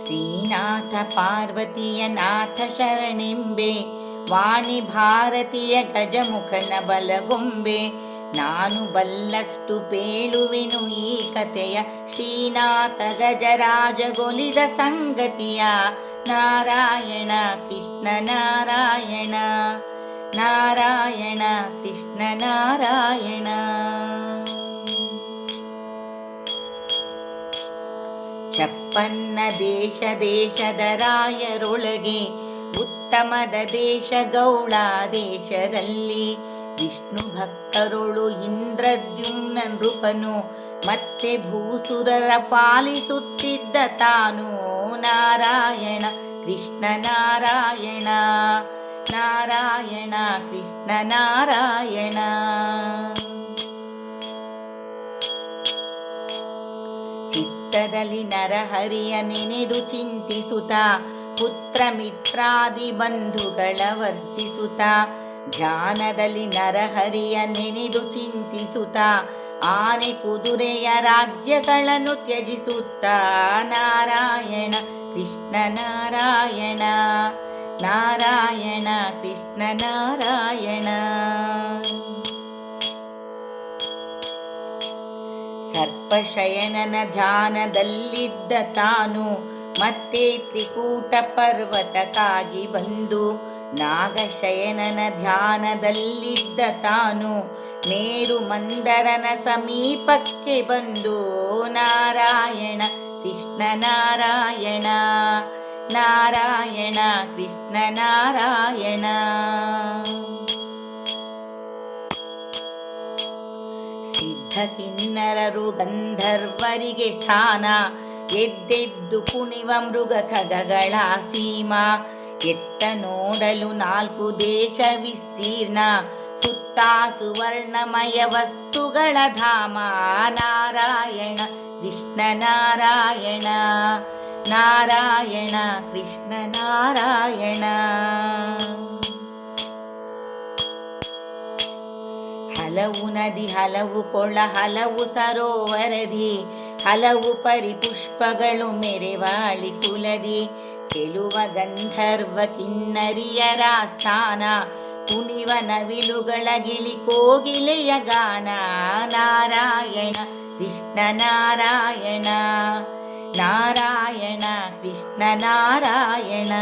ಶ್ರೀನಾಥ ಪಾರ್ವತಿಯ ನಾಥ ಶರಣೆಂಬೆ, ವಾಣಿ ಭಾರತೀಯ ಗಜಮುಖನ ಬಲಗೊಂಬೆ. ನಾನು ಬಲ್ಲಷ್ಟು ಪೇಳುವೆನು ಈ ಕಥೆಯ, ಶ್ರೀನಾಥ ಗಜರಾಜಗೊಲಿದ ಸಂಗತಿಯ. ನಾರಾಯಣ ಕೃಷ್ಣ ನಾರಾಯಣ, ನಾರಾಯಣ ಕೃಷ್ಣ ನಾರಾಯಣ. ಛಪ್ಪನ್ನ ದೇಶ ದೇಶದ ರಾಯರೊಳಗೆ, ಉತ್ತಮದ ದೇಶ ಗೌಳ ದೇಶದಲ್ಲಿ. ವಿಷ್ಣು ಭಕ್ತರೊಳು ಇಂದ್ರದ್ಯುಮ್ನ ನೃಪನು, ಮತ್ತೆ ಭೂಸುರರ ಪಾಲಿಸುತ್ತಿದ್ದ ತಾನು. ನಾರಾಯಣ ಕೃಷ್ಣ ನಾರಾಯಣ, ನಾರಾಯಣ ಕೃಷ್ಣ ನಾರಾಯಣ. ಚಿತ್ತದಲ್ಲಿ ನರಹರಿಯ ನೆನೆದು ಚಿಂತಿಸುತ್ತ, ಪುತ್ರ ಮಿತ್ರಾದಿ ಬಂಧುಗಳ ವರ್ಜಿಸುತ್ತ. ಧ್ಯಾನದಲ್ಲಿ ನರಹರಿಯ ನೆನೆದು ಚಿಂತಿಸುತ್ತ, ಆನೆ ಕುದುರೆಯ ರಾಜ್ಯಗಳನ್ನು ತ್ಯಜಿಸುತ್ತ. ನಾರಾಯಣ ಕೃಷ್ಣ ನಾರಾಯಣ, ನಾರಾಯಣ ಕೃಷ್ಣ ನಾರಾಯಣ. ಸರ್ಪಶಯನನ ಧ್ಯಾನದಲ್ಲಿದ್ದ ತಾನು, ಮತ್ತೆ ತ್ರಿಕೂಟ ಪರ್ವತಕ್ಕಾಗಿ ಬಂದು. ನಾಗಶಯನನ ಧ್ಯಾನದಲ್ಲಿದ್ದ ತಾನು, ಮೇರು ಮಂದರನ ಸಮೀಪಕ್ಕೆ ಬಂದು. ನಾರಾಯಣ ಕೃಷ್ಣ ನಾರಾಯಣ, ನಾರಾಯಣ ಕೃಷ್ಣ ನಾರಾಯಣ. ಸಿದ್ಧ ಕಿನ್ನರರು ಗಂಧರ್ವರಿಗೆ ಸ್ಥಾನ, ಎದ್ದೆದ್ದು ಕುಣಿವ ಮೃಗ ಖಗಗಳ ಸೀಮಾ. ಎತ್ತ ನೋಡಲು 4 ದೇಶ ವಿಸ್ತೀರ್ಣ, ಸುತ್ತ ಸುವರ್ಣಮಯ ವಸ್ತುಗಳ ಧಾಮ. ನಾರಾಯಣ ಕೃಷ್ಣ ನಾರಾಯಣ, ನಾರಾಯಣ ಕೃಷ್ಣ ನಾರಾಯಣ. ಹಲವು ನದಿ ಹಲವು ಕೊಳ ಹಲವು ಸರೋವರದಿ, ಹಲವು ಪರಿಪುಷ್ಪಗಳು ಮೆರೆವಾಳಿ ಕುಲದಿ. ಚೆಲುವ ಗಂಧರ್ವ ಕಿನ್ನರಿಯರ ಸ್ಥಾನ, ಕುಣಿವ ನವಿಲುಗಳ ಗಿಳಿ ಕೋಗಿಲೆಯ ಗಾನ. ನಾರಾಯಣ ಕೃಷ್ಣ ನಾರಾಯಣ, ನಾರಾಯಣ ಕೃಷ್ಣ ನಾರಾಯಣ.